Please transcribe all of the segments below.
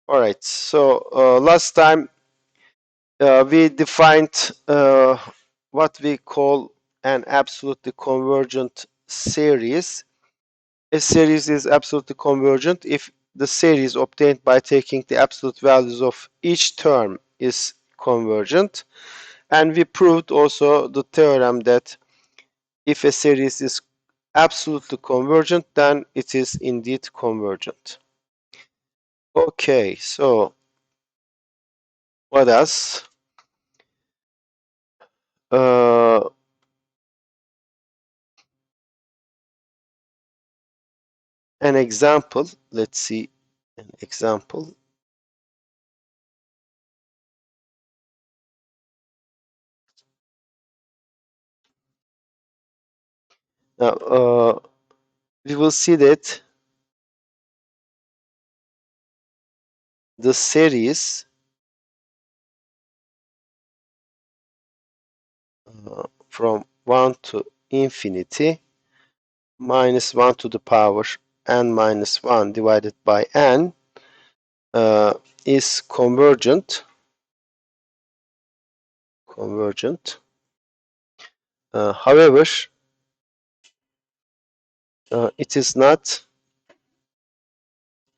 All right. So last time we defined what we call an absolutely convergent series. A series is absolutely convergent if the series obtained by taking the absolute values of each term is convergent. And we proved also the theorem that if a series is absolutely convergent, then it is indeed convergent. Okay, so what else? Uh, an example. Let's see an example. Now, we will see that the series from 1 to infinity minus 1 to the power n minus 1 divided by n is convergent. However, it is not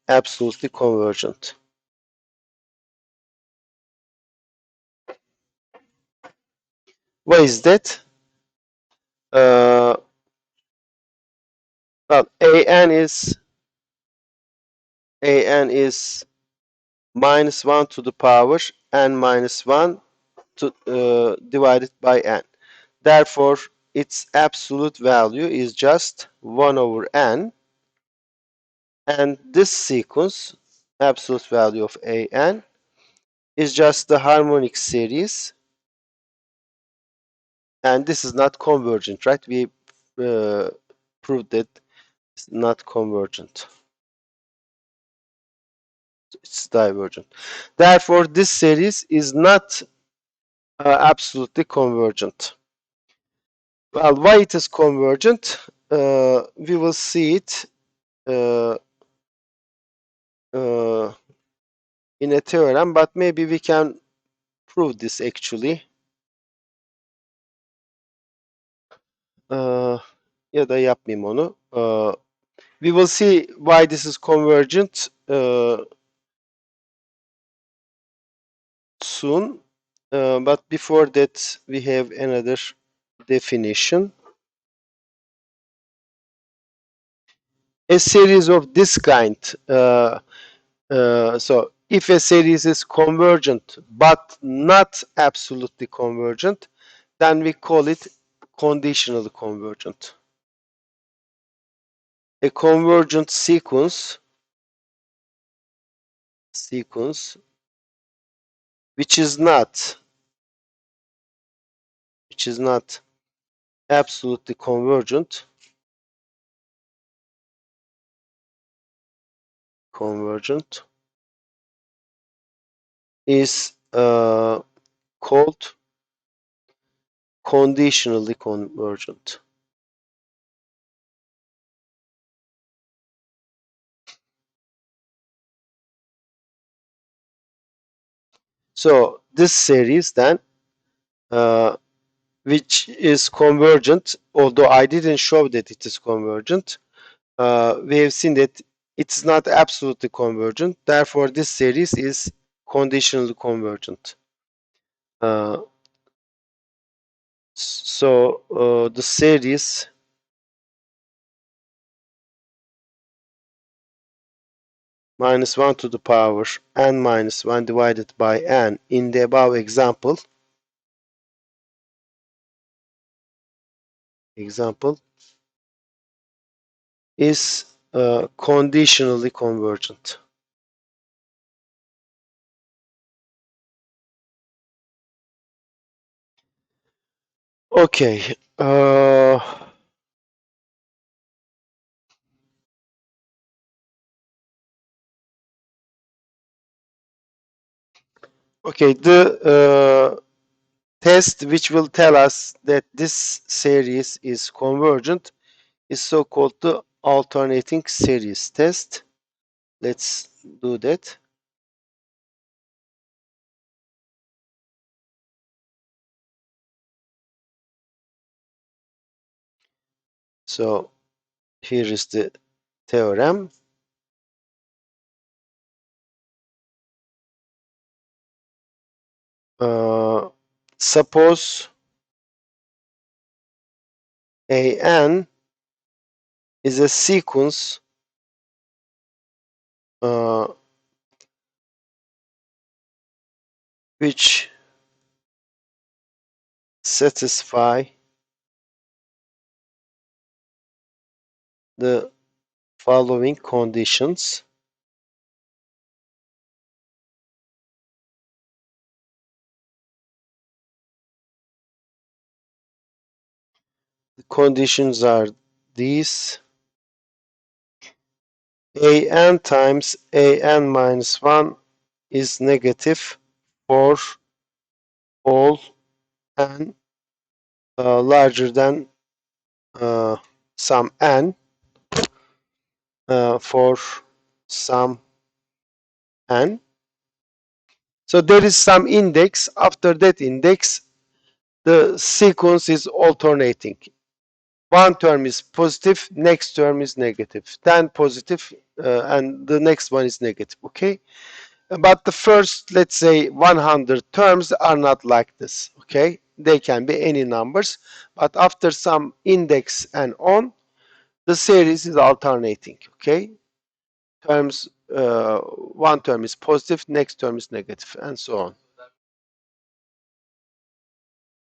absolutely convergent. Why is that? Well, an is minus 1 to the power n minus 1 to divided by n. Therefore, its absolute value is just 1 over n, and this sequence, absolute value of an, is just the harmonic series, and this is not convergent, right? We proved that it's not convergent. It's divergent. Therefore, this series is not absolutely convergent. Well, why it is convergent? We will see it uh, uh, in a theorem, but maybe we can prove this actually. Ya da yapmayayım onu. We will see why this is convergent soon. But before that, we have another definition. A series of this kind. So if a series is convergent but not absolutely convergent, then we call it conditionally convergent. A convergent sequence which is not absolutely convergent is called conditionally convergent. So this series then, which is convergent, although I didn't show that it is convergent, we have seen that it's not absolutely convergent. Therefore, this series is conditionally convergent. So the series minus 1 to the power n minus 1 divided by n in the above example is conditionally convergent. Okay. Okay. The test which will tell us that this series is convergent is so-called the alternating series test. Let's do that. So here is the theorem. Suppose an is a sequence which satisfy the following conditions. The conditions are these: an times an minus 1 is negative for all n larger than some n for some n. So there is some index. After that index, the sequence is alternating. One term is positive, next term is negative, then positive, and the next one is negative. Okay, but the first, let's say, 100 terms are not like this. Okay, they can be any numbers, but after some index and on, the series is alternating. Okay, terms, one term is positive, next term is negative, and so on.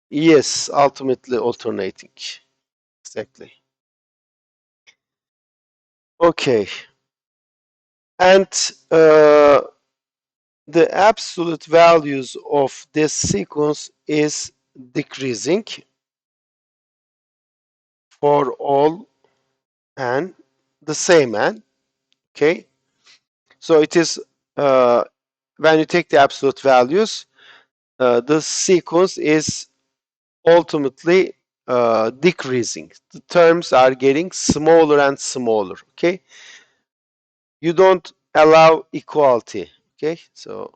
Yes, ultimately alternating. Exactly. Okay, and the absolute values of this sequence is decreasing for all n, the same n. Okay, so it is when you take the absolute values, the sequence is ultimately decreasing. The terms are getting smaller and smaller. Okay, you don't allow equality. Okay, so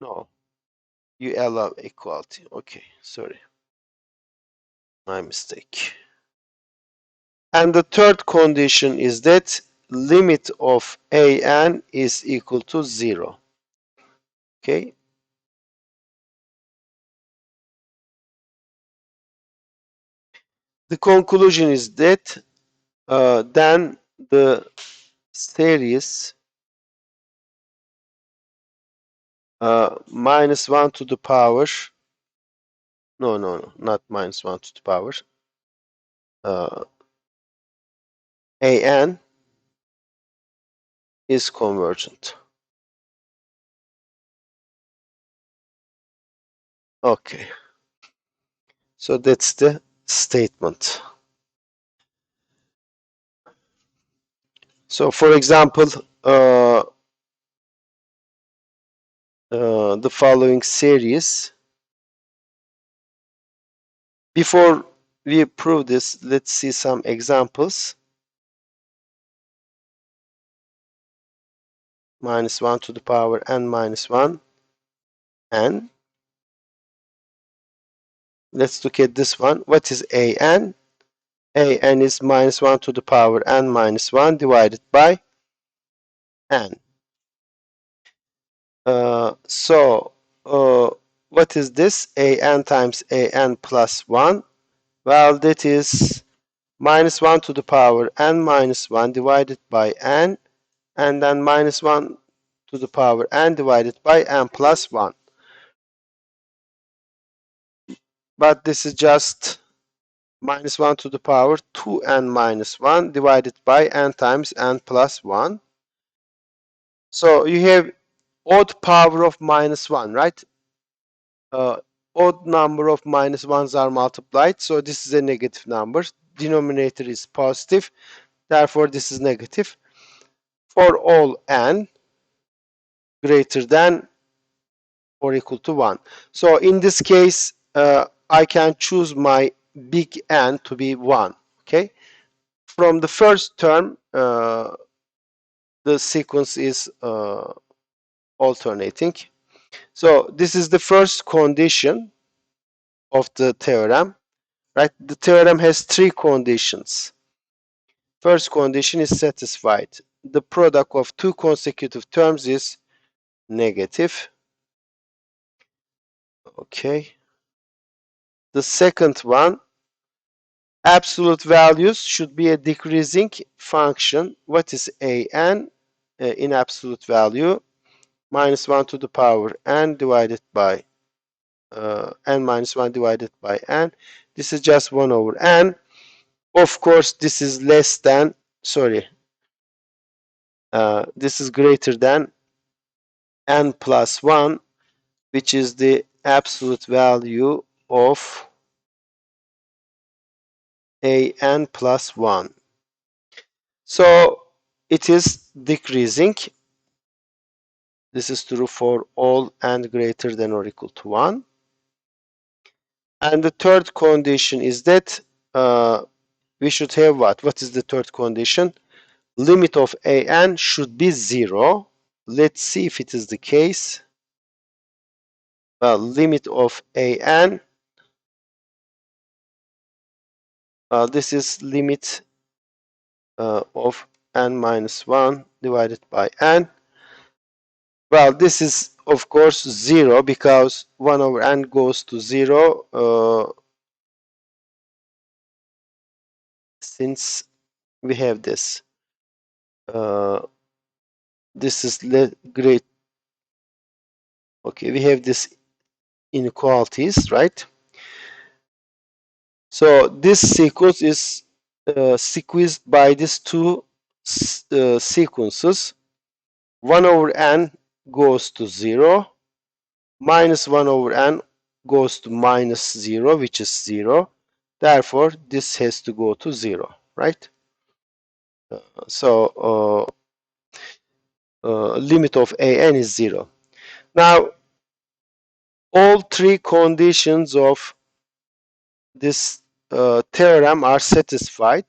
no, you allow equality. Okay, sorry, my mistake. And the third condition is that limit of an is equal to 0. Okay. The conclusion is that then the series minus 1 to the power, no, not minus 1 to the power, an is convergent. Okay, so that's the statement. So for example, the following series, before we prove this, let's see some examples. Minus 1 to the power n minus 1 n. Let's look at this one. What is an? An is minus 1 to the power n minus 1 divided by n. So what is this? An times an plus 1. Well, that is minus 1 to the power n minus 1 divided by n, and then minus 1 to the power n divided by n plus 1. But this is just minus 1 to the power 2n minus 1 divided by n times n plus 1. So you have odd power of minus 1, right? Odd number of minus 1s are multiplied, so this is a negative number. Denominator is positive, therefore this is negative. For all n greater than or equal to 1. So in this case, I can choose my big N to be 1. Okay. From the first term, the sequence is alternating. So this is the first condition of the theorem. right? The theorem has three conditions. First condition is satisfied. The product of two consecutive terms is negative. Okay. The second one, absolute values should be a decreasing function. What is an in absolute value? Minus 1 to the power n divided by n minus 1 divided by n. This is just 1 over n. Of course, this is less than, sorry, this is greater than n plus 1, which is the absolute value of an plus 1. So it is decreasing. This is true for all n greater than or equal to 1. And the third condition is that we should have what? What is the third condition? Limit of an should be 0. Let's see if it is the case. Well, limit of an, this is limit of n minus 1 divided by n. Well, this is of course 0 because 1 over n goes to 0 since we have this. This is great. Okay, we have this inequalities, right? So this sequence is sequenced by these two sequences. 1 over n goes to 0. Minus 1 over n goes to minus 0, which is 0. Therefore, this has to go to 0, right? So limit of an is 0. Now, all three conditions of this theorem are satisfied.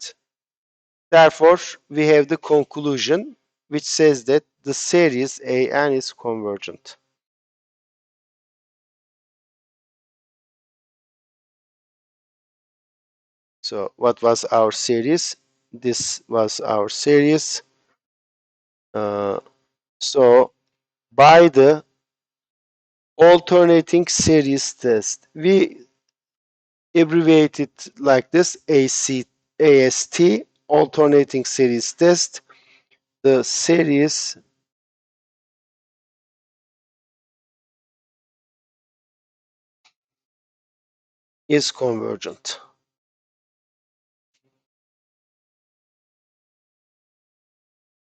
Therefore, we have the conclusion which says that the series an is convergent. So what was our series? This was our series. So by the alternating series test, we abbreviate it like this: AST, alternating series test. The series is convergent.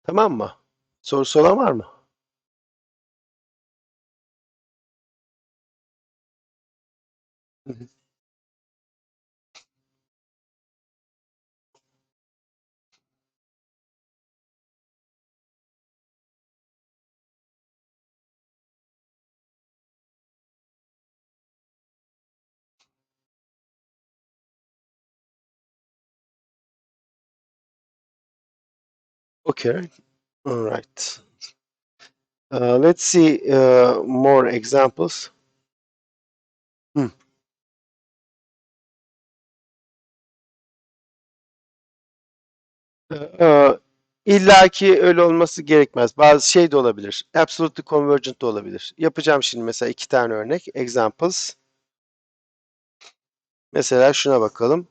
Tamam mı? Sorusu olan var mı? Hı hı. Okay, all right. Let's see more examples. Hı. İlla ki öyle olması gerekmez. Bazı şey de olabilir. Absolutely convergent de olabilir. Yapacağım şimdi mesela iki tane örnek. Examples. Mesela şuna bakalım.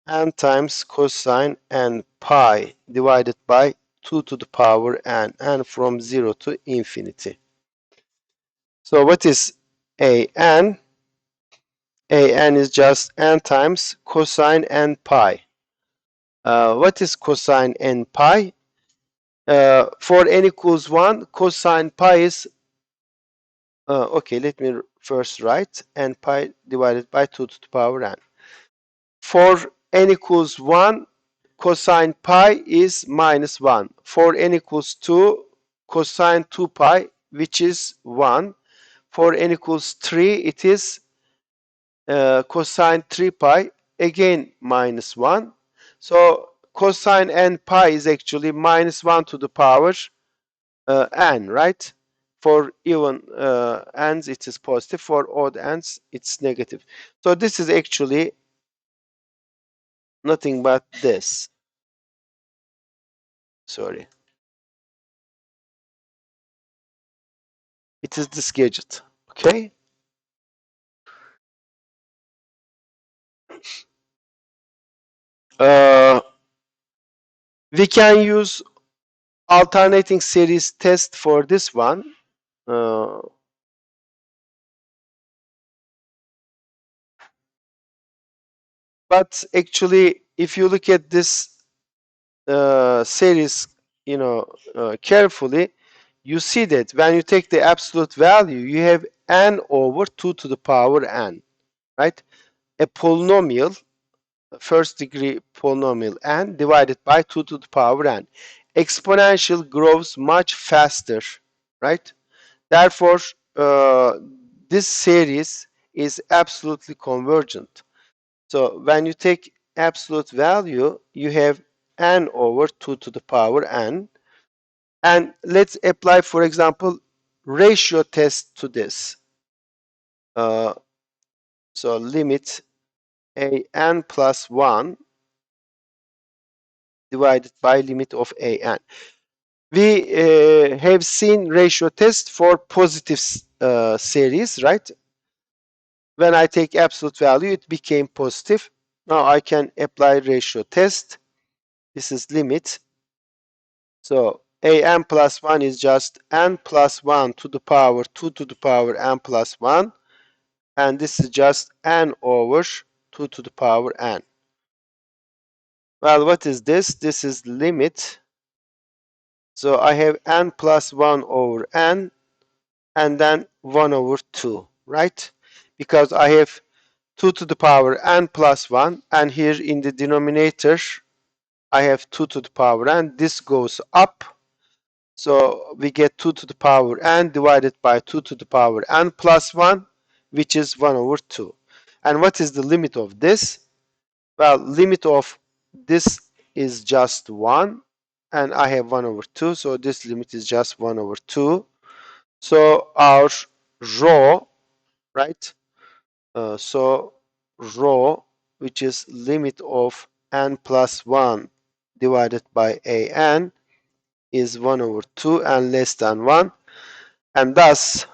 N times cosine n pi divided by 2 to the power n from 0 to infinity. So what is an? An is just n times cosine n pi. What is cosine n pi? For n equals 1, cosine pi is, okay, let me first write n pi divided by 2 to the power n. For n equals 1, cosine pi is minus 1. For n equals 2, cosine 2 pi, which is 1. For n equals 3, it is cosine 3 pi, again minus 1. So cosine n pi is actually minus 1 to the power n, right? For even ends, it is positive. For odd ends, it's negative. So this is actually nothing but this. Sorry. It is this gadget. Okay. Uh, we can use alternating series test for this one. Uh, but actually, if you look at this series, carefully, you see that when you take the absolute value, you have n over 2 to the power n, right? A polynomial, first degree polynomial n divided by 2 to the power n. Exponential grows much faster, right? Therefore, this series is absolutely convergent. So when you take absolute value, you have n over 2 to the power n. And let's apply, for example, ratio test to this. Uh, so limit a n plus 1 divided by limit of a n. We have seen ratio test for positive series, right? When I take absolute value, it became positive. Now I can apply ratio test. This is limit. So an plus 1 is just n plus 1 to the power 2 to the power n plus 1. And this is just n over 2 to the power n. Well, what is this? This is limit. So I have n plus 1 over n and then 1 over 2, right? Because I have 2 to the power n plus 1, and here in the denominator I have 2 to the power n. This goes up, so we get 2 to the power n divided by 2 to the power n plus 1, which is 1 over 2. And what is the limit of this? Well, limit of this is just 1, and I have 1 over 2, so this limit is just 1 over 2. So our rho, right? So rho, which is limit of n plus 1 divided by an, is 1 over 2 and less than 1. And thus,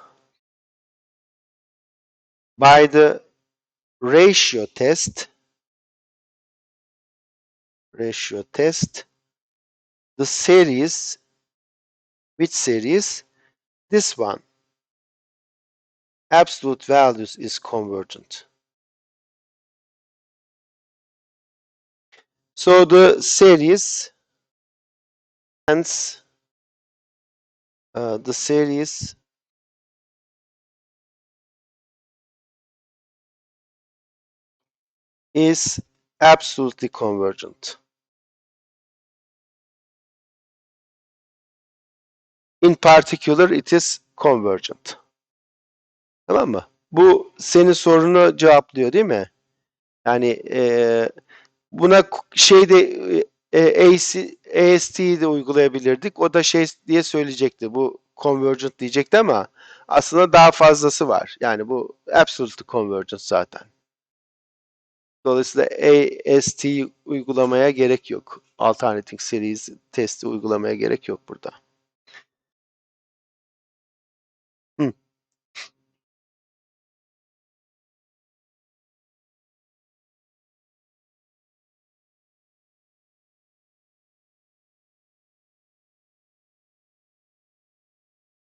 by the ratio test, the series, which series? This one, absolute values is convergent. So the series, hence the series is absolutely convergent. In particular, it is convergent. Tamam mı? Bu senin sorunu cevaplıyor değil mi? Yani buna şeyde AST'yi de uygulayabilirdik. O da şey diye söyleyecekti. Bu convergent diyecekti ama aslında daha fazlası var. Yani bu absolutely convergent zaten. Dolayısıyla AST'yi uygulamaya gerek yok. Alternating series testi uygulamaya gerek yok burada. Hı.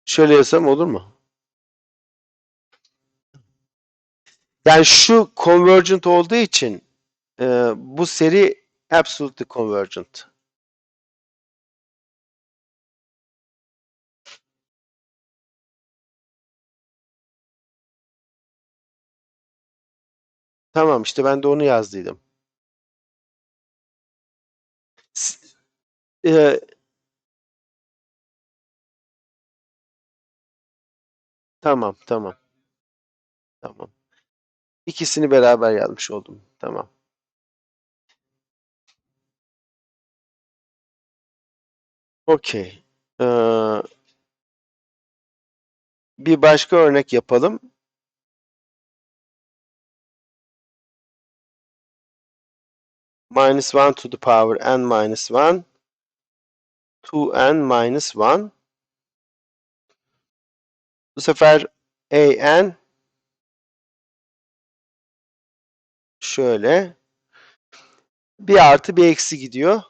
Şöyle yazsam olur mu? Yani şu convergent olduğu için bu seri absolutely convergent. Tamam, işte ben de onu yazdıydım. E, tamam, tamam, tamam. İkisini beraber yazmış oldum. Tamam. Okey. Bir başka örnek yapalım. Minus 1 to the power n minus 1, 2n minus 1. Bu sefer an şöyle bir artı bir eksi gidiyor.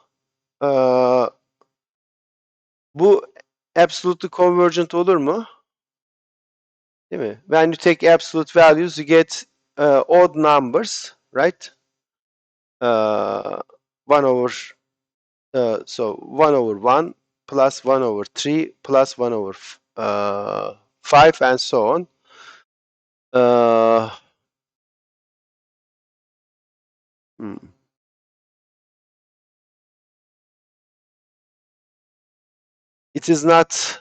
Bu absolutely convergent olur mu? Değil mi? When you take absolute values, you get odd numbers, right? 1 over so 1 over 1 plus 1 over 3 plus 1 over 5 and so on. It is not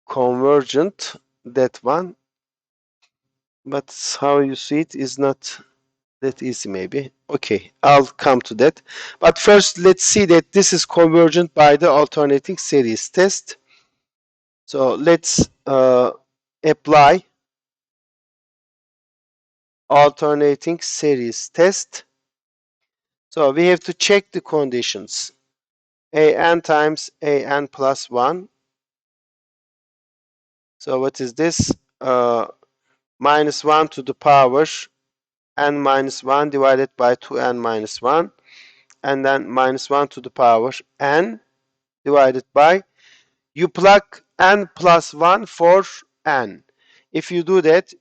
convergent, that one, but how you see it is not that easy maybe. Okay, I'll come to that. But first, let's see that this is convergent by the alternating series test. So let's apply alternating series test. So we have to check the conditions. An times an plus 1. So what is this? Minus 1 to the power n minus 1 divided by 2n minus 1. And then minus 1 to the power n divided by, you plug n plus 1 for n. If you do that,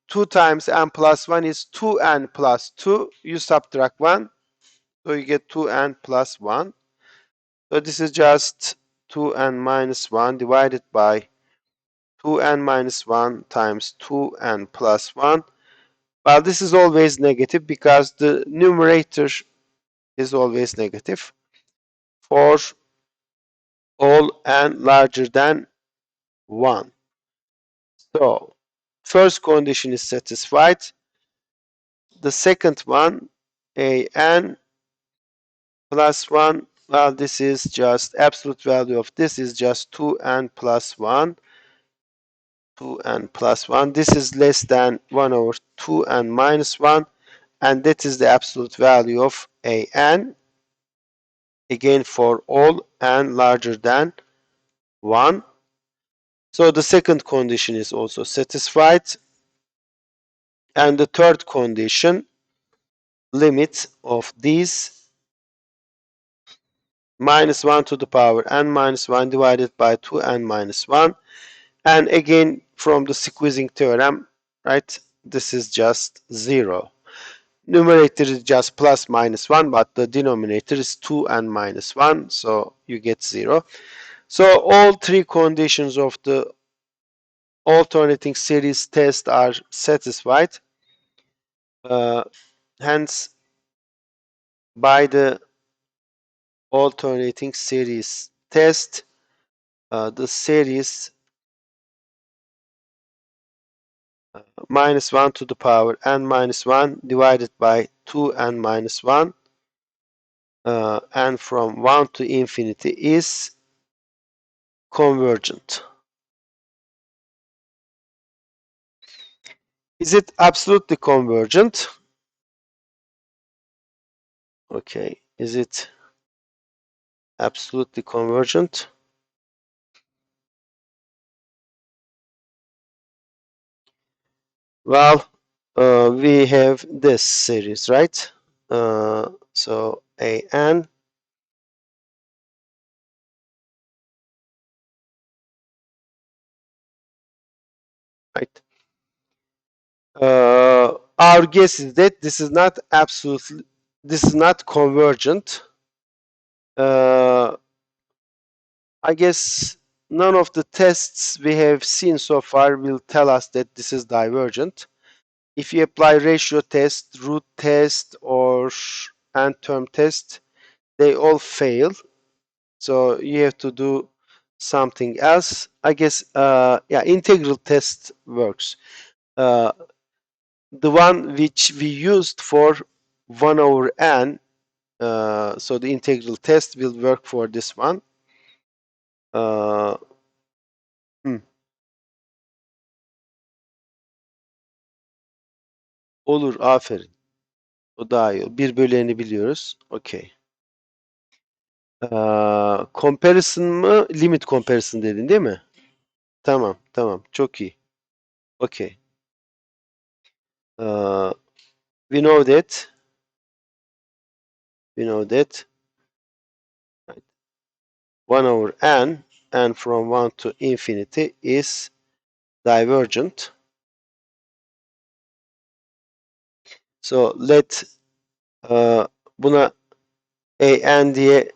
2 times n plus 1 is 2n plus 2. You subtract 1, so you get 2n plus 1. So this is just 2n minus 1 divided by 2n minus 1 times 2n plus 1. Well, this is always negative because the numerator is always negative for all n larger than 1. So, first condition is satisfied. The second one, an plus 1, well, this is just absolute value of this is just 2n plus 1. 2n plus 1. This is less than 1 over 2n minus 1. And that is the absolute value of an. Again, for all n larger than 1. So the second condition is also satisfied. And the third condition, limit of these minus 1 to the power n minus 1 divided by 2n minus 1. And again, from the squeezing theorem, right, this is just 0. Numerator is just plus minus 1, but the denominator is 2n minus 1, so you get 0. So all three conditions of the alternating series test are satisfied. Hence, by the alternating series test, the series minus 1 to the power n minus 1 divided by 2n minus 1 and from 1 to infinity is convergent. Is it absolutely convergent? Okay, is it absolutely convergent? Well, we have this series, right? So an right. Our guess is that this is not absolutely, this is not convergent. I guess none of the tests we have seen so far will tell us that this is divergent. If you apply ratio test, root test, or n term test, they all fail. So you have to do something else. I guess, yeah, integral test works. The one which we used for 1 over n, so the integral test will work for this one. Ee, hmm, olur, aferin. O daha iyi. 1 bölü n'i biliyoruz. Okey. Comparison mı? Limit comparison dedin değil mi? Tamam, tamam. Çok iyi. Okey. Uh, we know that. We know that 1 over n from 1 to infinity is divergent. So let buna an diye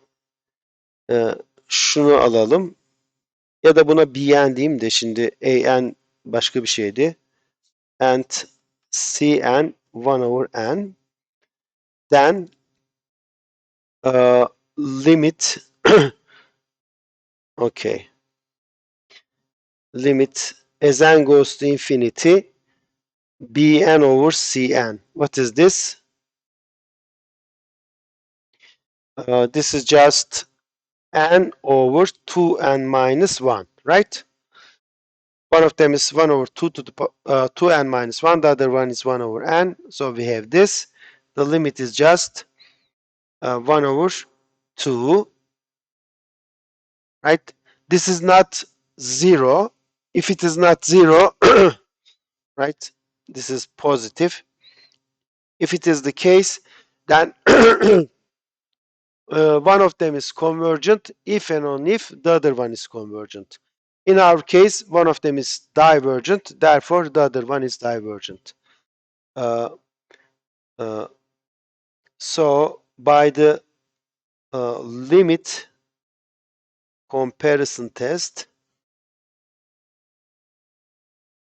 şunu alalım. Ya da buna bn diyeyim de şimdi an başka bir şeydi. And cn 1 over n. Then limit okay. Limit as n goes to infinity bn over cn. What is this? This is just n over 2n minus 1, right? One of them is 1 over 2 to the 2n minus 1, the other one is 1 over n. So we have this. The limit is just 1 over 2, right? This is not 0. If it is not 0, right, this is positive. If it is the case, then one of them is convergent if and only if the other one is convergent. In our case, one of them is divergent, therefore the other one is divergent. Uh, uh, so by the limit comparison test,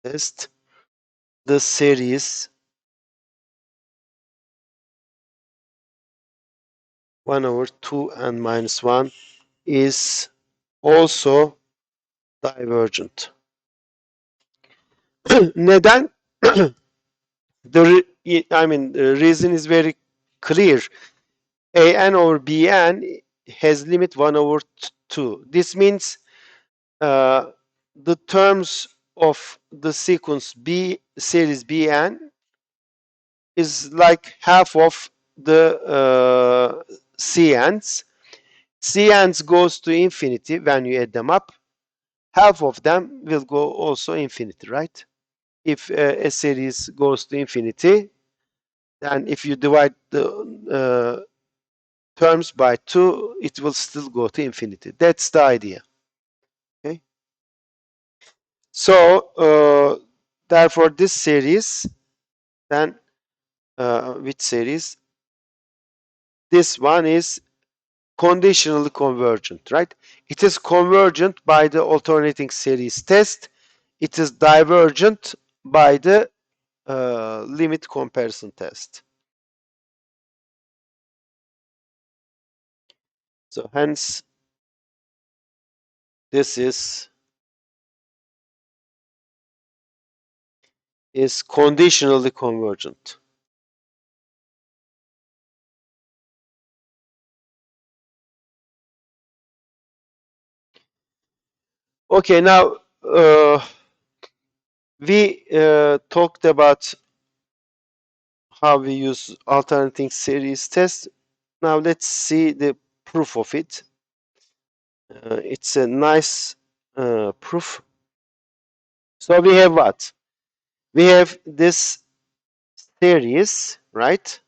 the series 1 over 2 and minus 1 is also divergent. Neden? The reason is very clear. An over bn has limit 1 over 2. This means the terms of the sequence b series bn is like half of the cn's. Cn's goes to infinity when you add them up. Half of them will go also infinity, right? If a series goes to infinity, then if you divide the terms by 2, it will still go to infinity. That's the idea. Okay. So therefore this series, then which series? This one is conditionally convergent, right? It is convergent by the alternating series test. It is divergent by the limit comparison test. So hence this is conditionally convergent. Okay, now we talked about how we use alternating series test. Now let's see the proof of it. It's a nice proof. So we have what? We have this series, right?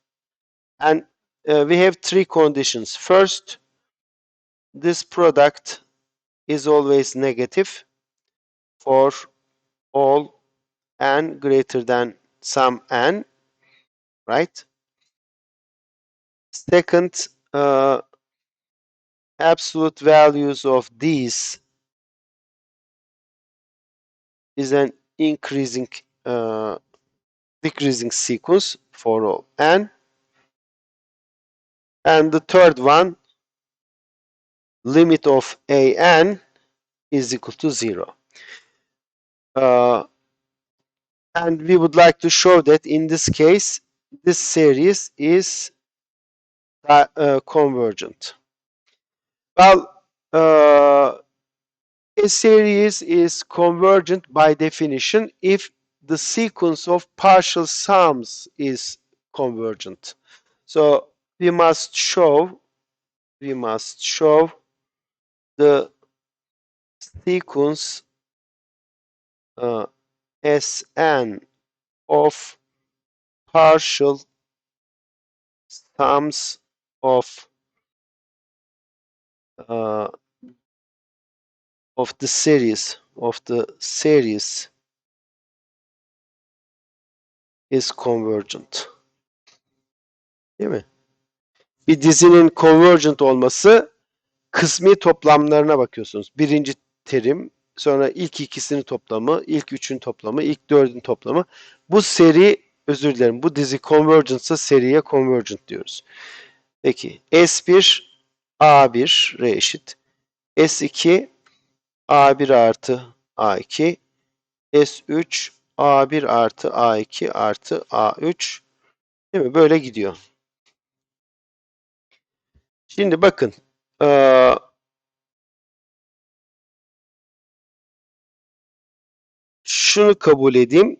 And we have three conditions. First, this product is always negative for all n greater than some n, right? Second, absolute values of these is an increasing decreasing sequence for all n. And the third one, limit of an is equal to 0. And we would like to show that in this case, this series is convergent. Well, A series is convergent by definition if the sequence of partial sums is convergent. So we must show the sequence uh, Sn of partial sums of uh, the series is convergent. Değil mi? Bir dizinin convergent olması kısmi toplamlarına bakıyorsunuz. Birinci terim, sonra ilk ikisinin toplamı, ilk üçün toplamı, ilk dördün toplamı. Bu seri, özür dilerim, bu dizi convergent'sa seriye convergent diyoruz. Peki S1 A1 R eşit. S2 A1 artı A2. S3 A1 artı A2 artı A3. Değil mi? Böyle gidiyor. Şimdi bakın. Şunu kabul edeyim.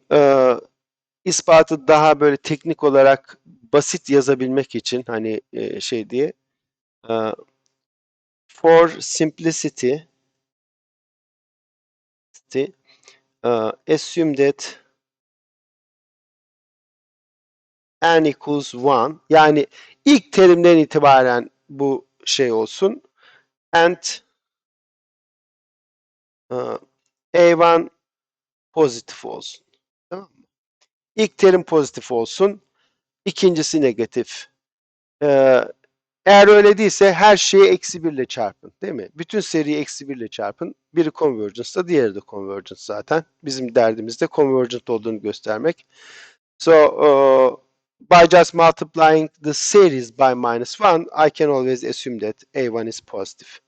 İspatı daha böyle teknik olarak basit yazabilmek için hani şey diye. For simplicity, assume that n equals 1. Yani ilk terimden itibaren bu şey olsun. And A1 pozitif olsun. Tamam mı? İlk terim pozitif olsun. İkincisi negatif. Eğer öyle değilse her şeyi eksi 1 ile çarpın. Değil mi? Bütün seriyi eksi 1 ile çarpın. Biri convergence'da, diğeri de convergence zaten. Bizim derdimiz de convergent olduğunu göstermek. So, by just multiplying the series by -1, I can always assume that A1 is positive.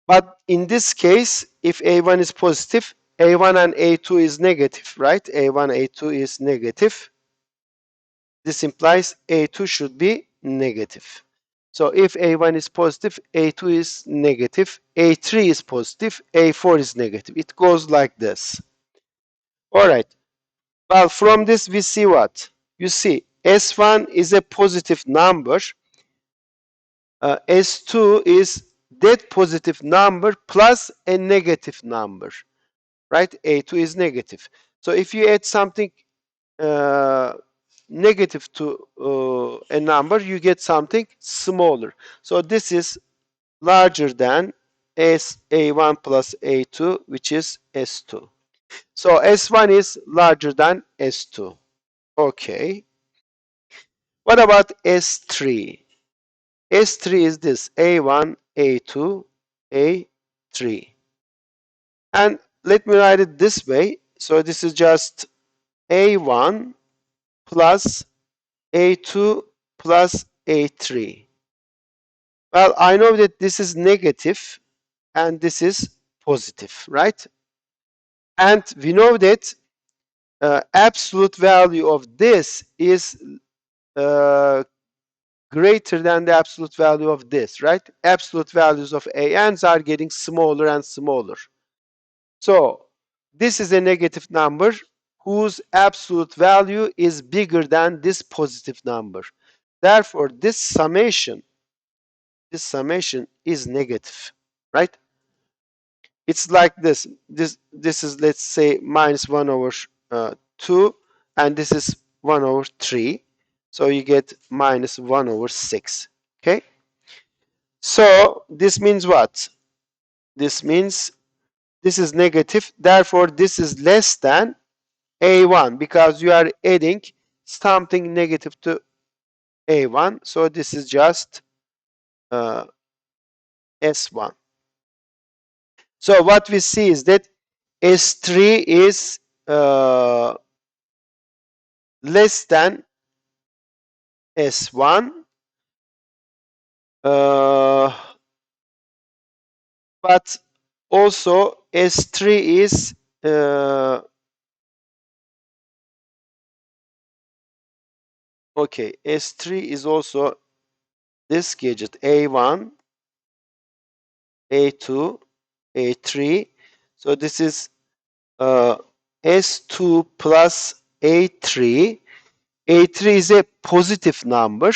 But in this case, if A1 is positive, A1 and A2 is negative, right? A1, A2 is negative. This implies A2 should be negative. So if A1 is positive, A2 is negative, A3 is positive, A4 is negative. It goes like this. All right. Well, from this we see what? You see, S1 is a positive number. S2 is that positive number plus a negative number, right? A2 is negative. So if you add something negative to a number, you get something smaller. So this is larger than A1 plus A2, which is S2. So S1 is larger than S2. Okay. What about S3? S3 is this, A1, A2, A3. And let me write it this way. So this is just A1 plus A2 plus A3. Well, I know that this is negative and this is positive, right? And we know that absolute value of this is greater than the absolute value of this, right? Absolute values of ANs are getting smaller and smaller. So this is a negative number whose absolute value is bigger than this positive number. Therefore, this summation is negative, right? It's like this. This is, let's say, minus 1 over 2, and this is 1 over 3. So you get minus 1 over 6. Okay? So this means what? This means this is negative. Therefore, this is less than A1 because you are adding something negative to A1. So this is just S1. So what we see is that S3 is less than S1, but also S3 is okay. S3 is also this gadget A1, A2, A3. So this is S2 plus A3. A3 is a positive number,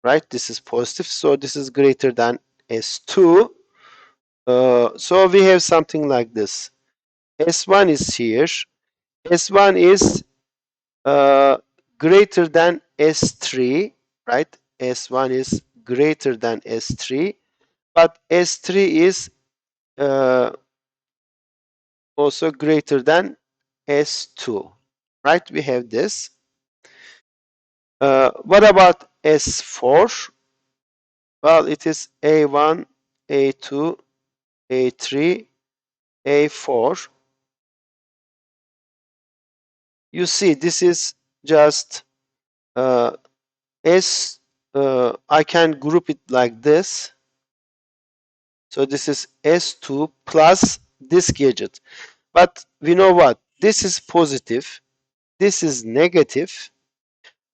right? This is positive, so this is greater than S2. So we have something like this. S1 is here. S1 is greater than S3, right? S1 is greater than S3, but S3 is uh, also greater than S2, right? We have this. What about S4? Well, it is A1, A2, A3, A4. You see, this is just uh, S. I can group it like this. So this is S2 plus this gadget. But we know what? This is positive. This is negative.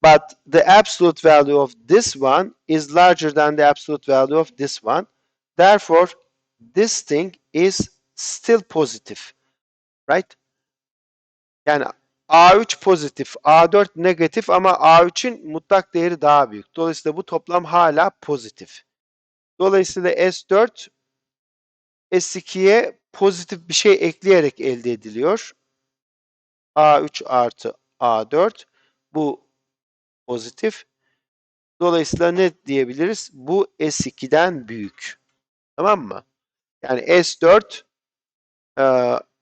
But the absolute value of this one is larger than the absolute value of this one. Therefore, this thing is still positive. Right? Yani A3 pozitif, A4 negatif ama A3'ün mutlak değeri daha büyük. Dolayısıyla bu toplam hala pozitif. Dolayısıyla S4 S2'ye pozitif bir şey ekleyerek elde ediliyor. A3 artı A4 bu pozitif. Dolayısıyla ne diyebiliriz? Bu S2'den büyük. Tamam mı? Yani S4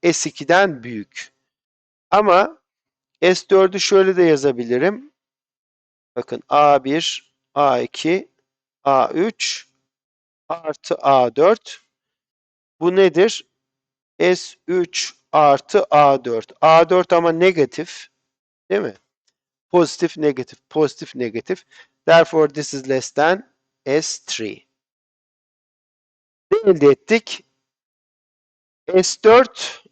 S2'den büyük. Ama S4'ü şöyle de yazabilirim. Bakın A1, A2, A3 artı A4. Bu nedir? S3 artı A4. A4 ama negatif. Değil mi? Pozitif, negatif, pozitif, negatif. Therefore this is less than S3. Ne elde ettik? S4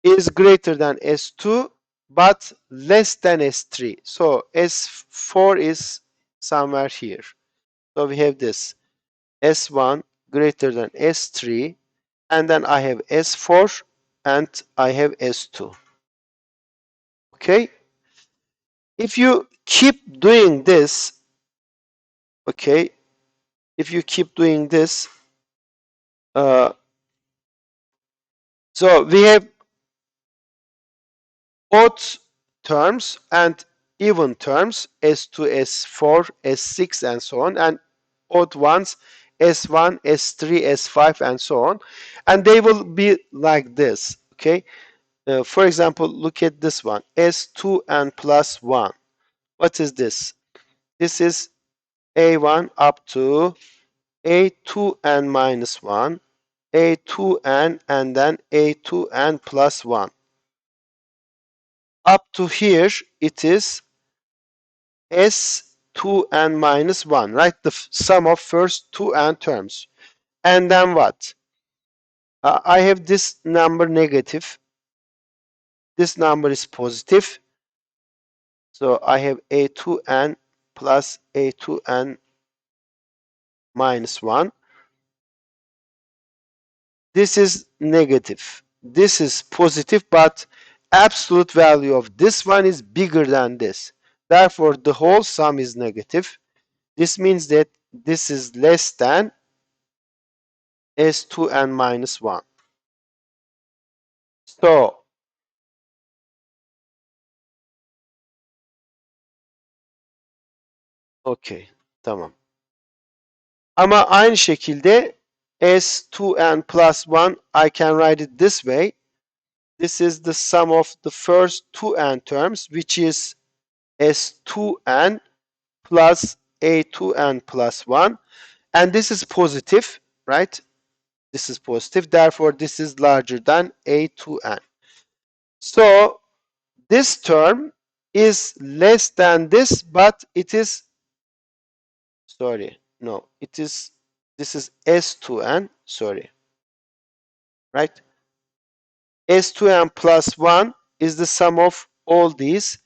is greater than S2 but less than S3. So S4 is somewhere here. So we have this S1 greater than S3 and then I have S4 and I have S2. Okay? If you keep doing this, okay, if you keep doing this, so we have odd terms and even terms, S2, S4, S6, and so on, and odd ones, S1, S3, S5, and so on. And they will be like this, okay? For example, look at this one, S2 and plus 1. What is this? This is A1 up to A2n minus 1, A2n, and then A2n plus 1. Up to here, it is S2n minus 1, right? The sum of first two n terms. And then what? I have this number negative. This number is positive. So I have A2n plus A2n minus 1. This is negative. This is positive, but absolute value of this one is bigger than this. Therefore, the whole sum is negative. This means that this is less than S2n minus 1. So, okay, tamam. Ama aynı şekilde S2n plus 1, I can write it this way. This is the sum of the first two n terms, which is S2n plus A2n plus 1. And this is positive, right? This is positive. Therefore, this is larger than A2n. So, this term is less than this, but it is, sorry, no, it is, this is S2n, sorry, right? S2n plus 1 is the sum of all these.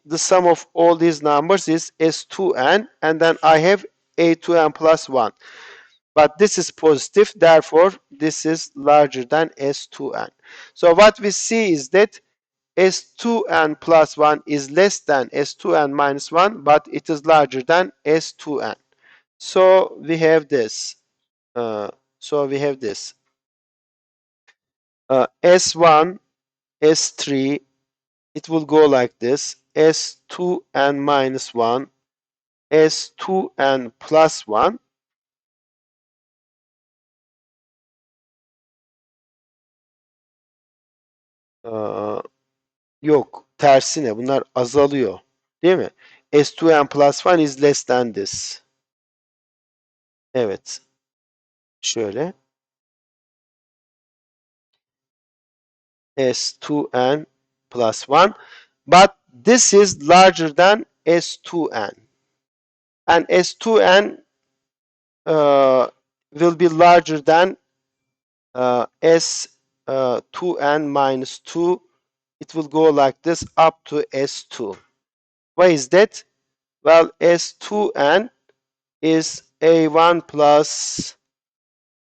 The sum of all these numbers is S2n, and then I have A2n plus 1. but this is positive, therefore this is larger than S2n. So what we see is that S2n plus 1 is less than S2n minus 1, but it is larger than S2n. So we have this. Uh, so we have this. S1, S3, it will go like this. S2n minus 1, S2n plus 1. Yok, tersine bunlar azalıyor. Değil mi? S2n plus 1 is less than this. Evet. Şöyle. S2n plus 1. But this is larger than S2n. And S2n will be larger than S2n minus 2. It will go like this up to S2. Why is that? Well, S2n is A1 plus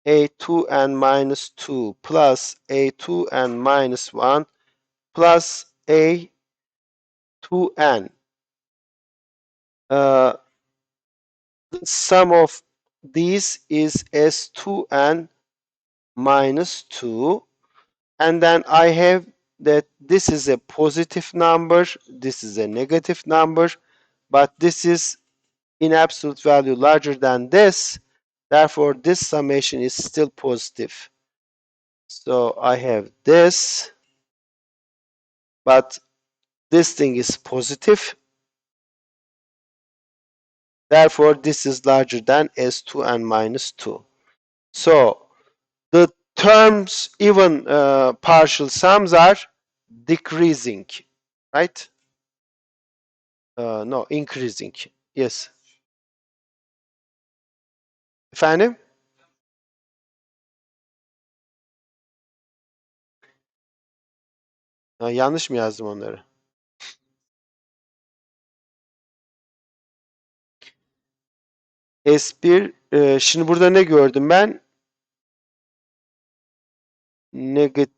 A2n minus 2 plus A2n minus 1 plus A2n. The sum of these is S2n minus 2. And then I have that this is a positive number, this is a negative number, but this is in absolute value larger than this. Therefore, this summation is still positive. So I have this, but this thing is positive. Therefore, this is larger than S2n minus 2. So the terms, even partial sums, are decreasing, right? No, increasing. Yes. Efendim? Ha, yanlış mı yazdım onları? S1, şimdi burada ne gördüm ben? Negatif,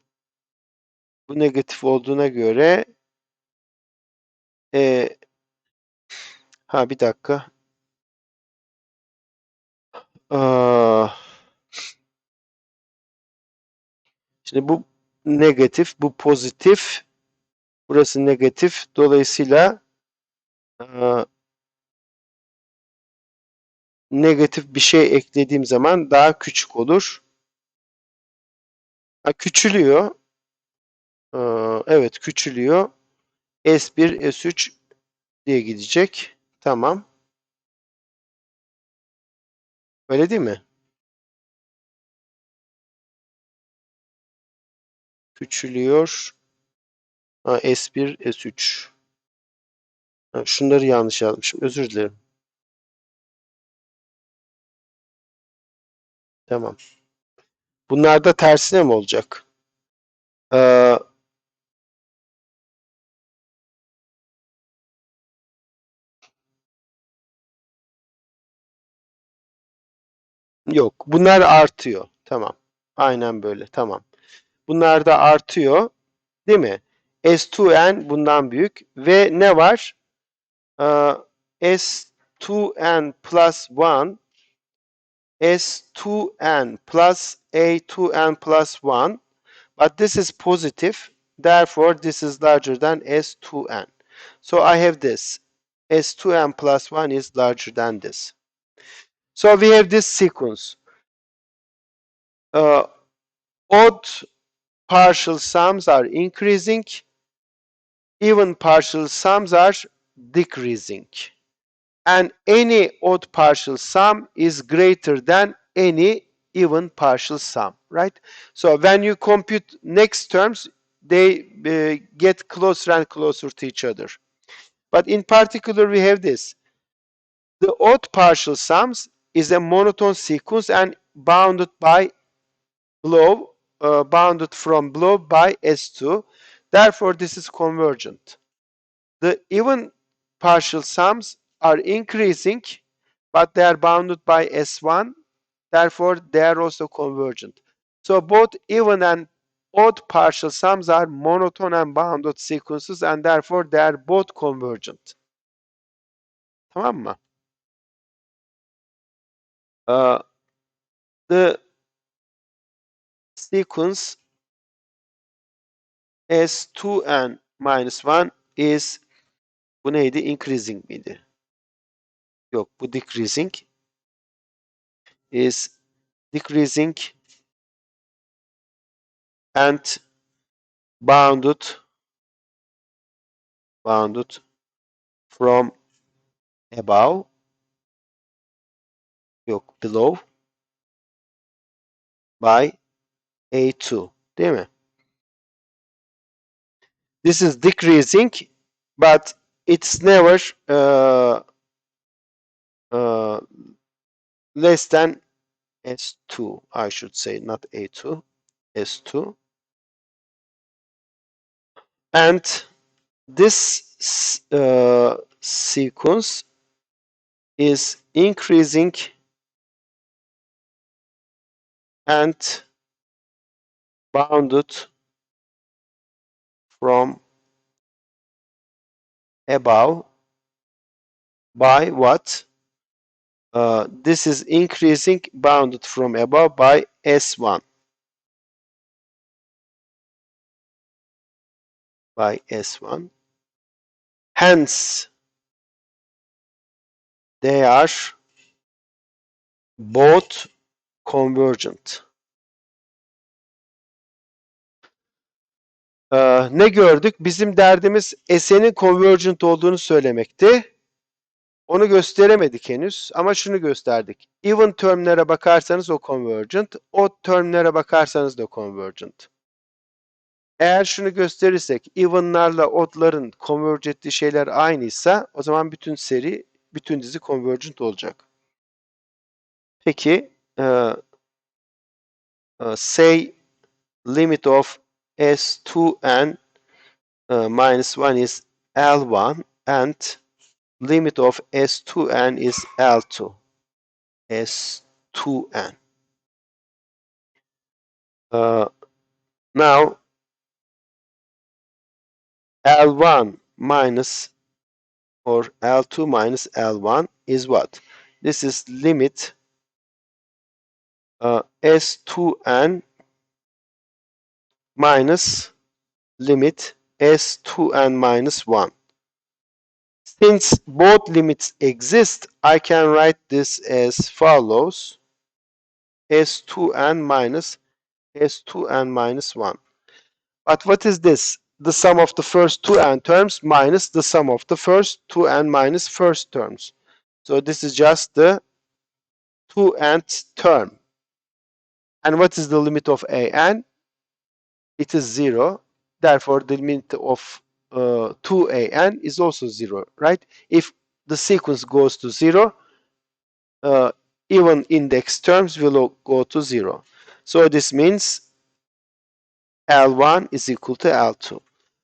bu negatif olduğuna göre e, ha bir dakika. Aa, şimdi bu negatif, bu pozitif, burası negatif. Dolayısıyla negatif bir şey eklediğim zaman daha küçük olur. Ha, küçülüyor. Evet, küçülüyor. S1, S3 diye gidecek. Tamam. Öyle değil mi? Küçülüyor. Ha, S1, S3. Ha, şunları yanlış yazmışım. Özür dilerim. Tamam. Bunlar da tersine mi olacak? Ee, yok. Bunlar artıyor. Tamam. Aynen böyle. Tamam. Bunlar da artıyor. Değil mi? S2n bundan büyük. Ve ne var? S2n plus 1, S2n plus A2n plus 1, but this is positive, therefore this is larger than S2n. So I have this. S2n plus 1 is larger than this. So we have this sequence. Odd partial sums are increasing, even partial sums are decreasing. And any odd partial sum is greater than any even partial sum, right? So when you compute next terms, they get closer and closer to each other. But in particular, we have this. The odd partial sums is a monotone sequence and bounded from below by S2. Therefore, this is convergent. The even partial sums are increasing, but they are bounded by S1. Therefore, they are also convergent. So both even and odd partial sums are monotone and bounded sequences, and therefore they are both convergent. Tamam mı? The sequence S2n minus 1 is, bu neydi? Increasing miydi? Yok, bu decreasing, is decreasing and bounded from above, yok below, by A2, değil mi? This is decreasing, but it's never uh, less than S2, I should say, not A2, S2. And this sequence is increasing and bounded from above by what? This is increasing bounded from above by S1. By S1. Hence, they are both convergent. Ne gördük? Bizim derdimiz S'nin convergent olduğunu söylemekti. Onu gösteremedik henüz ama şunu gösterdik. Even termlere bakarsanız o convergent, odd termlere bakarsanız da convergent. Eğer şunu gösterirsek even'larla odd'ların converge ettiği şeyler aynıysa o zaman bütün seri, bütün dizi convergent olacak. Peki say limit of S2n minus 1 is L1 and limit of S2n is L2. S2n. Now L1 minus or L2 minus L1 is what? This is limit S2n minus limit S2n minus 1. Since both limits exist, I can write this as follows. S2n minus S2n minus 1. But what is this? The sum of the first two n terms minus the sum of the first two n minus first terms. So this is just the 2nth term. And what is the limit of an? It is 0. Therefore, the limit of 2an is also 0, right? If the sequence goes to 0, even index terms will go to 0. So this means L1 is equal to L2.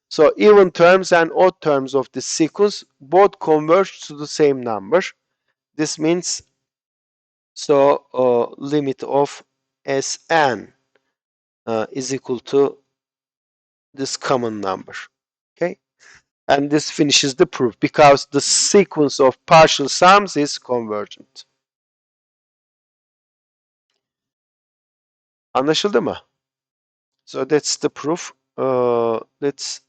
So even terms and odd terms of this sequence both converge to the same number. This means limit of Sn is equal to this common number. Okay, and this finishes the proof because the sequence of partial sums is convergent. Anlaşıldı mı? So that's the proof. Let's